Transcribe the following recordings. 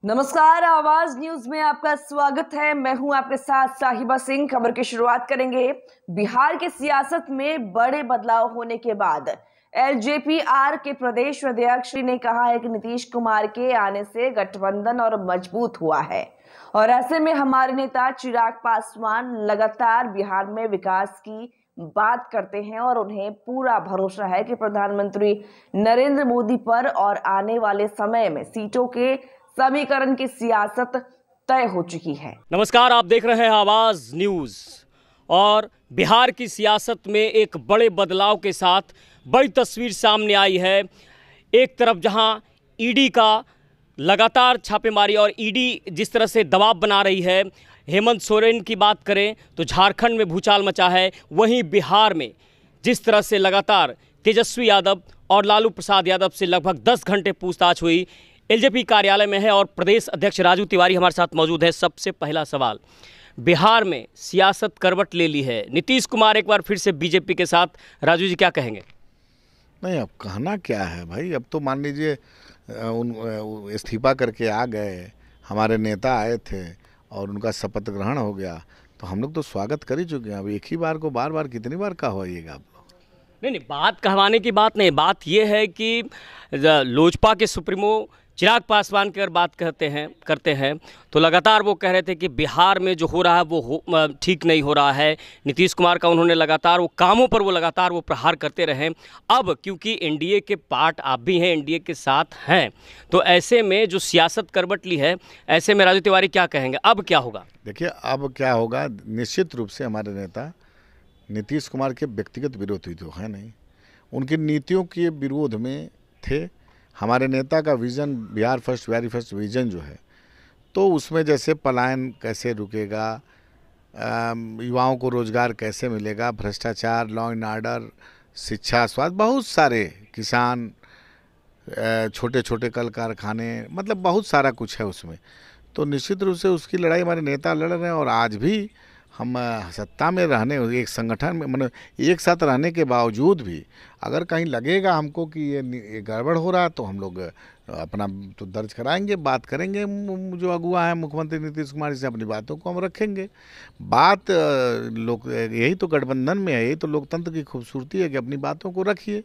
नमस्कार, आवाज न्यूज में आपका स्वागत है। मैं हूं आपके साथ साहिबा सिंह। खबर की शुरुआत करेंगे। बिहार की सियासत में बड़े बदलाव होने के बाद एलजेपी-आर के प्रदेश अध्यक्ष ने कहा है कि नीतीश कुमार के आने से गठबंधन और मजबूत हुआ है और ऐसे में हमारे नेता चिराग पासवान लगातार बिहार में विकास की बात करते हैं और उन्हें पूरा भरोसा है कि प्रधानमंत्री नरेंद्र मोदी पर और आने वाले समय में सीटों के समीकरण की सियासत तय हो चुकी है। नमस्कार, आप देख रहे हैं आवाज न्यूज। और बिहार की सियासत में एक बड़े बदलाव के साथ बड़ी तस्वीर सामने आई है। एक तरफ जहां ईडी का लगातार छापेमारी और ईडी जिस तरह से दबाव बना रही है, हेमंत सोरेन की बात करें तो झारखंड में भूचाल मचा है, वहीं बिहार में जिस तरह से लगातार तेजस्वी यादव और लालू प्रसाद यादव से लगभग 10 घंटे पूछताछ हुई। एलजेपी कार्यालय में है और प्रदेश अध्यक्ष राजू तिवारी हमारे साथ मौजूद है। सबसे पहला सवाल, बिहार में सियासत करवट ले ली है, नीतीश कुमार एक बार फिर से बीजेपी के साथ, राजू जी क्या कहेंगे? नहीं, अब कहना क्या है भाई। अब तो मान लीजिए इस्तीफा करके आ गए, हमारे नेता आए थे और उनका शपथ ग्रहण हो गया, तो हम लोग तो स्वागत कर ही चुके हैं। अब एक ही बार को बार बार कितनी बार कहवाइएगा आप लोग? नहीं, बात कहवाने की बात नहीं, बात यह है कि लोजपा के सुप्रीमो चिराग पासवान की अगर बात करते हैं तो लगातार वो कह रहे थे कि बिहार में जो हो रहा है वो ठीक नहीं हो रहा है। नीतीश कुमार का उन्होंने लगातार वो कामों पर लगातार प्रहार करते रहे। अब क्योंकि एनडीए के पार्ट आप भी हैं, एनडीए के साथ हैं, तो ऐसे में जो सियासत करवट ली है, ऐसे में राजू तिवारी क्या कहेंगे, अब क्या होगा? देखिए, अब क्या होगा, निश्चित रूप से हमारे नेता नीतीश कुमार के व्यक्तिगत विरोधी तो है नहीं, उनकी नीतियों के विरोध में थे। हमारे नेता का vision Bihar first, very first vision जो है, तो उसमें जैसे पलायन कैसे रुकेगा, युवाओं को रोज़गार कैसे मिलेगा, भ्रष्टाचार, लॉ एंड ऑर्डर, शिक्षा, स्वास्थ्य, बहुत सारे, किसान, छोटे छोटे कल कारखाने, मतलब बहुत सारा कुछ है उसमें। तो निश्चित रूप से उसकी लड़ाई हमारे नेता लड़ रहे हैं और आज भी हम सत्ता में रहने, एक संगठन में, मतलब एक साथ रहने के बावजूद भी अगर कहीं लगेगा हमको कि ये गड़बड़ हो रहा है, तो हम लोग अपना तो दर्ज कराएंगे, बात करेंगे। जो अगुआ है मुख्यमंत्री नीतीश कुमार से, अपनी बातों को हम रखेंगे। बात लोग, यही तो गठबंधन में है, यही तो लोकतंत्र की खूबसूरती है कि अपनी बातों को रखिए।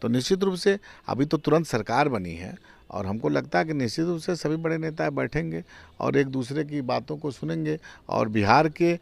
तो निश्चित रूप से अभी तो तुरंत सरकार बनी है और हमको लगता है कि निश्चित रूप से सभी बड़े नेता बैठेंगे और एक दूसरे की बातों को सुनेंगे और बिहार के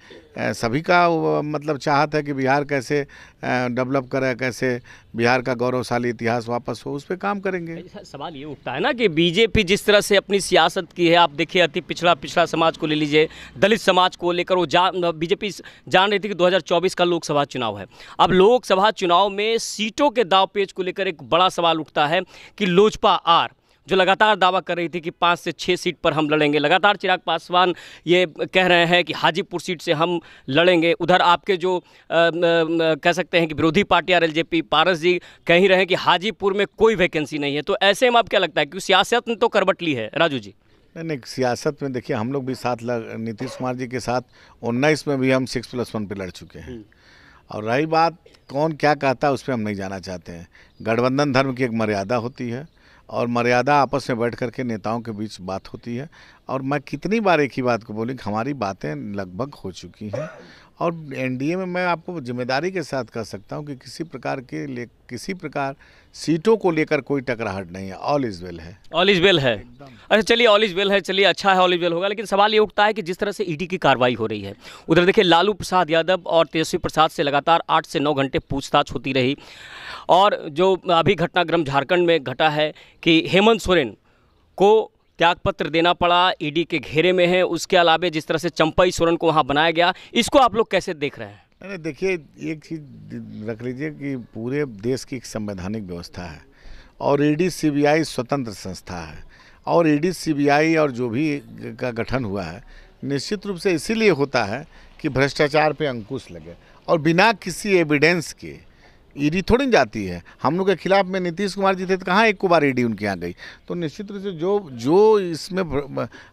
सभी का मतलब चाहत है कि बिहार कैसे डेवलप करे, कैसे बिहार का गौरवशाली इतिहास वापस हो, उस पर काम करेंगे। सवाल ये उठता है ना कि बीजेपी जिस तरह से अपनी सियासत की है, आप देखिए अति पिछड़ा समाज को ले लीजिए, दलित समाज को लेकर वो बीजेपी जान रही थी कि 2024 का लोकसभा चुनाव है। अब लोकसभा चुनाव में सीटों के दावपेच को लेकर एक बड़ा सवाल उठता है कि लोजपा आर जो लगातार दावा कर रही थी कि 5 से 6 सीट पर हम लड़ेंगे, लगातार चिराग पासवान ये कह रहे हैं कि हाजीपुर सीट से हम लड़ेंगे। उधर आपके जो कह सकते हैं कि विरोधी पार्टी एलजेपी, पारस जी कह ही रहे हैं कि हाजीपुर में कोई वैकेंसी नहीं है। तो ऐसे में आप क्या लगता है कि सियासत ने तो करवट ली है, राजू जी? नहीं, सियासत में देखिए, हम लोग भी साथ नीतीश कुमार जी के साथ 19 में भी हम 6+1 पे लड़ चुके हैं। और रही बात कौन क्या कहता है, उस पर हम नहीं जाना चाहते हैं। गठबंधन धर्म की एक मर्यादा होती है और मर्यादा आपस में बैठ करके नेताओं के बीच बात होती है। और मैं कितनी बार एक ही बात को बोली कि हमारी बातें लगभग हो चुकी हैं और एनडीए में मैं आपको जिम्मेदारी के साथ कह सकता हूं कि किसी प्रकार सीटों को लेकर कोई टकराहट नहीं है। ऑल इज वेल है, ऑल इज वेल है। अच्छा, चलिए ऑल इज वेल है, चलिए अच्छा है, ऑल इज वेल होगा। लेकिन सवाल ये उठता है कि जिस तरह से ईडी की कार्रवाई हो रही है, उधर देखिए लालू प्रसाद यादव और तेजस्वी प्रसाद से लगातार 8 से 9 घंटे पूछताछ होती रही। और जो अभी घटनाक्रम झारखंड में घटा है कि हेमंत सोरेन को त्यागपत्र देना पड़ा, ईडी के घेरे में है। उसके अलावा जिस तरह से चंपई सोरेन को वहाँ बनाया गया, इसको आप लोग कैसे देख रहे हैं? नहीं, देखिए, एक चीज़ रख लीजिए कि पूरे देश की एक संवैधानिक व्यवस्था है और ईडी सीबीआई स्वतंत्र संस्था है और ईडी सीबीआई और जो भी का गठन हुआ है निश्चित रूप से इसीलिए होता है कि भ्रष्टाचार पे अंकुश लगे और बिना किसी एविडेंस के ईडी थोड़ी जाती है। हम लोग के खिलाफ में नीतीश कुमार जी थे तो कहाँ एक को बार ईडी उनके यहाँ गई। तो निश्चित रूप से जो इसमें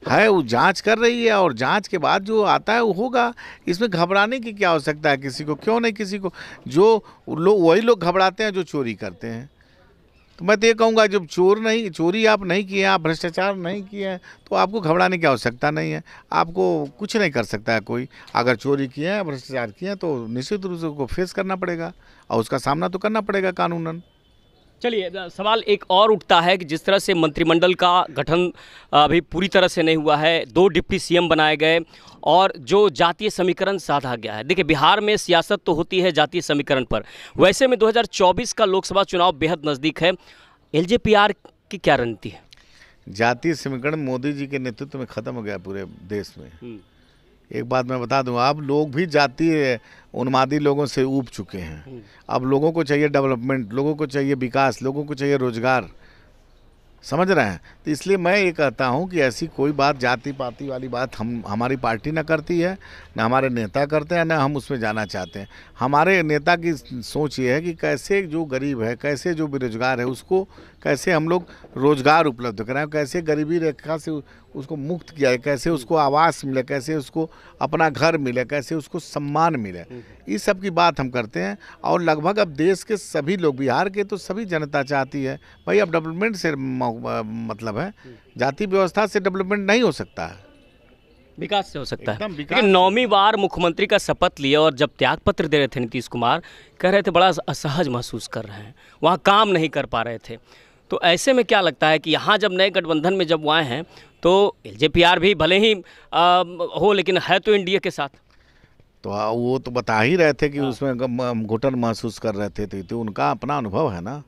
है वो जांच कर रही है और जांच के बाद जो आता है वो होगा। इसमें घबराने की क्या आवश्यकता है किसी को? क्यों नहीं किसी को? जो लोग वही लोग घबराते हैं जो चोरी करते हैं। तो मैं तो ये कहूँगा जब चोरी आप नहीं किए, आप भ्रष्टाचार नहीं किए हैं, तो आपको घबराने की आवश्यकता नहीं है। आपको कुछ नहीं कर सकता है कोई। अगर चोरी किए हैं, भ्रष्टाचार किए हैं, तो निश्चित रूप से उसको फेस करना पड़ेगा और उसका सामना तो करना पड़ेगा कानूनन। चलिए, सवाल एक और उठता है कि जिस तरह से मंत्रिमंडल का गठन अभी पूरी तरह से नहीं हुआ है, 2 डिप्टी सीएम बनाए गए और जो जातीय समीकरण साधा गया है। देखिए, बिहार में सियासत तो होती है जातीय समीकरण पर, वैसे में 2024 का लोकसभा चुनाव बेहद नज़दीक है। एलजेपीआर की क्या रणनीति है? जातीय समीकरण मोदी जी के नेतृत्व में खत्म हो गया पूरे देश में। एक बात मैं बता दूं, आप लोग भी जातीय उन्मादी लोगों से ऊब चुके हैं। अब लोगों को चाहिए डेवलपमेंट, लोगों को चाहिए विकास, लोगों को चाहिए रोजगार, समझ रहे हैं। तो इसलिए मैं ये कहता हूँ कि ऐसी कोई बात जाति पाति वाली बात हमारी पार्टी ना करती है, ना हमारे नेता करते हैं, ना हम उसमें जाना चाहते हैं। हमारे नेता की सोच ये है कि कैसे जो गरीब है, कैसे जो बेरोजगार है, उसको कैसे हम लोग रोजगार उपलब्ध कराएं, कैसे गरीबी रेखा से उसको मुक्त किया है, कैसे उसको आवास मिले, कैसे उसको अपना घर मिले, कैसे उसको सम्मान मिले। इस सब की बात हम करते हैं। और लगभग अब देश के सभी लोग, बिहार के तो सभी जनता चाहती है भाई अब डेवलपमेंट से मतलब है, जाति व्यवस्था से डेवलपमेंट नहीं हो सकता है, विकास से हो सकता है। विकास। लेकिन 9वीं बार मुख्यमंत्री का शपथ लिए और जब त्यागपत्र दे रहे थे नीतीश कुमार, कह रहे थे बड़ा असहज महसूस कर रहे हैं, वहाँ काम नहीं कर पा रहे थे। तो ऐसे में क्या लगता है कि यहाँ जब नए गठबंधन में जब वो आए हैं तो एलजेपीआर भी भले ही हो, लेकिन है तो एनडीए के साथ। तो वो तो बता ही रहे थे कि उसमें घुटन महसूस कर रहे थे, तो उनका अपना अनुभव है ना।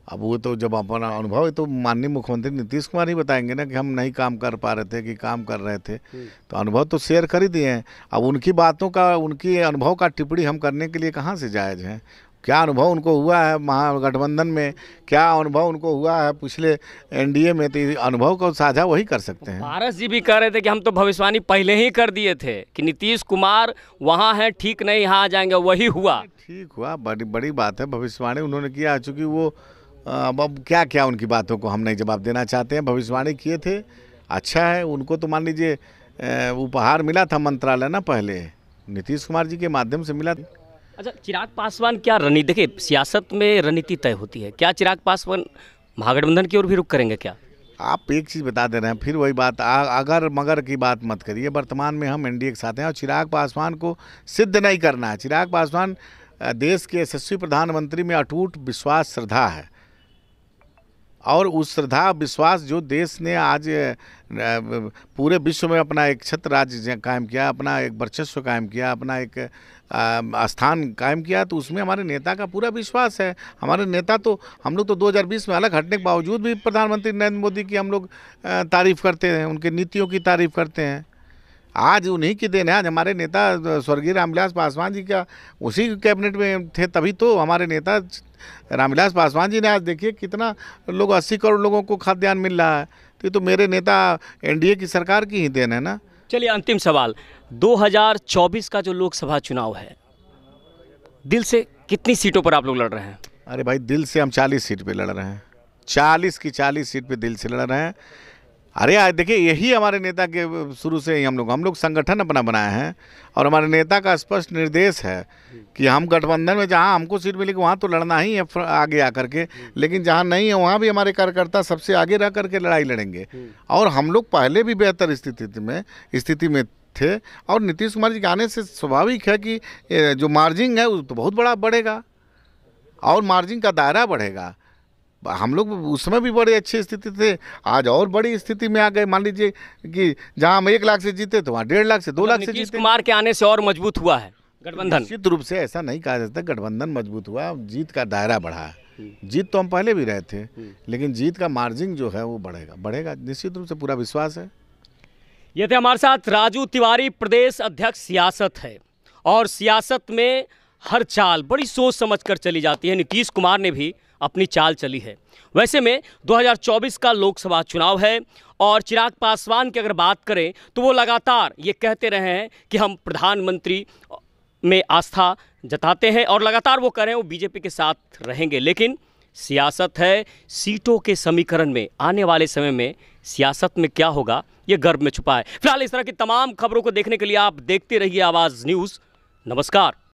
अब वो तो जब अपना अनुभव है तो माननीय मुख्यमंत्री नीतीश कुमार ही बताएंगे ना कि हम नहीं काम कर पा रहे थे कि काम कर रहे थे। तो अनुभव तो शेयर कर ही दिए हैं। अब उनकी बातों का, उनकी अनुभव का टिप्पणी हम करने के लिए कहाँ से जायज़ है। क्या अनुभव उनको हुआ है महागठबंधन में, क्या अनुभव उनको हुआ है पिछले एनडीए में, तो अनुभव को साझा वही कर सकते हैं। पारस जी भी कह रहे थे कि हम तो भविष्यवाणी पहले ही कर दिए थे कि नीतीश कुमार वहाँ हैं, ठीक नहीं यहाँ आ जाएंगे, वही हुआ। ठीक हुआ, बड़ी बात है, भविष्यवाणी उन्होंने किया। चूँकि वो अब क्या उनकी बातों को हम नहीं जवाब देना चाहते हैं। भविष्यवाणी किए थे, अच्छा है। उनको तो मान लीजिए उपहार मिला था मंत्रालय ना, पहले नीतीश कुमार जी के माध्यम से मिला। अच्छा, चिराग पासवान क्या रणनीति, देखिए सियासत में रणनीति तय होती है, क्या चिराग पासवान महागठबंधन की ओर भी रुख करेंगे क्या? आप एक चीज़ बता दे रहे हैं, फिर वही बात, अगर मगर की बात मत करिए। वर्तमान में हम एनडीए के साथ हैं और चिराग पासवान को सिद्ध नहीं करना है। चिराग पासवान देश के यशस्वी प्रधानमंत्री में अटूट विश्वास, श्रद्धा है। और उस श्रद्धा विश्वास जो देश ने आज पूरे विश्व में अपना एक छत्र राज्य कायम किया, अपना एक वर्चस्व कायम किया, अपना एक स्थान कायम किया, तो उसमें हमारे नेता का पूरा विश्वास है। हमारे नेता तो, हम लोग तो 2020 में अलग हटने के बावजूद भी प्रधानमंत्री नरेंद्र मोदी की हम लोग तारीफ़ करते हैं, उनके नीतियों की तारीफ़ करते हैं। आज उन्हीं की देन है। आज हमारे नेता स्वर्गीय रामविलास पासवान जी का उसी कैबिनेट में थे, तभी तो हमारे नेता रामविलास पासवान जी ने आज देखिए कितना लोग, 80 करोड़ लोगों को खाद्यान्न मिल रहा है। तो ये तो मेरे नेता एनडीए की सरकार की ही देन है ना। चलिए, अंतिम सवाल, 2024 का जो लोकसभा चुनाव है, दिल से कितनी सीटों पर आप लोग लड़ रहे हैं? अरे भाई, दिल से हम 40 सीट पे लड़ रहे हैं, 40 की 40 सीट पे दिल से लड़ रहे हैं। अरे आज देखिए, यही हमारे नेता के शुरू से ही हम लोग संगठन अपना बनाए हैं और हमारे नेता का स्पष्ट निर्देश है कि हम गठबंधन में जहां हमको सीट मिलेगी वहां तो लड़ना ही है आगे आकर के, लेकिन जहां नहीं है वहां भी हमारे कार्यकर्ता सबसे आगे रह करके लड़ाई लड़ेंगे। और हम लोग पहले भी बेहतर स्थिति में थे और नीतीश कुमार जी के आने से स्वाभाविक है कि जो मार्जिन है वो तो बहुत बड़ा बढ़ेगा और मार्जिन का दायरा बढ़ेगा। हम लोग उस समय भी बड़ी अच्छी स्थिति थे, आज और बड़ी स्थिति में आ गए। मान लीजिए कि जहां हम 1 लाख से जीते तो वहाँ 1.5 लाख से 2 लाख से जीते। नीतीश कुमार के आने से और मजबूत हुआ है गठबंधन? निश्चित रूप से ऐसा नहीं कहा जाता गठबंधन मजबूत हुआ, जीत का दायरा बढ़ा है। जीत तो हम पहले भी रहे थे, लेकिन जीत का मार्जिन जो है वो बढ़ेगा निश्चित रूप से, पूरा विश्वास है। ये थे हमारे साथ राजू तिवारी, प्रदेश अध्यक्ष सियासत है। और सियासत में हर चाल बड़ी सोच समझ कर चली जाती है। नीतीश कुमार ने भी अपनी चाल चली है। वैसे में 2024 का लोकसभा चुनाव है और चिराग पासवान की अगर बात करें तो वो लगातार ये कहते रहे हैं कि हम प्रधानमंत्री में आस्था जताते हैं और लगातार वो कह रहे हैं वो बीजेपी के साथ रहेंगे। लेकिन सियासत है, सीटों के समीकरण में आने वाले समय में सियासत में क्या होगा ये गर्भ में छुपा है। फिलहाल इस तरह की तमाम खबरों को देखने के लिए आप देखते रहिए आवाज़ न्यूज़। नमस्कार।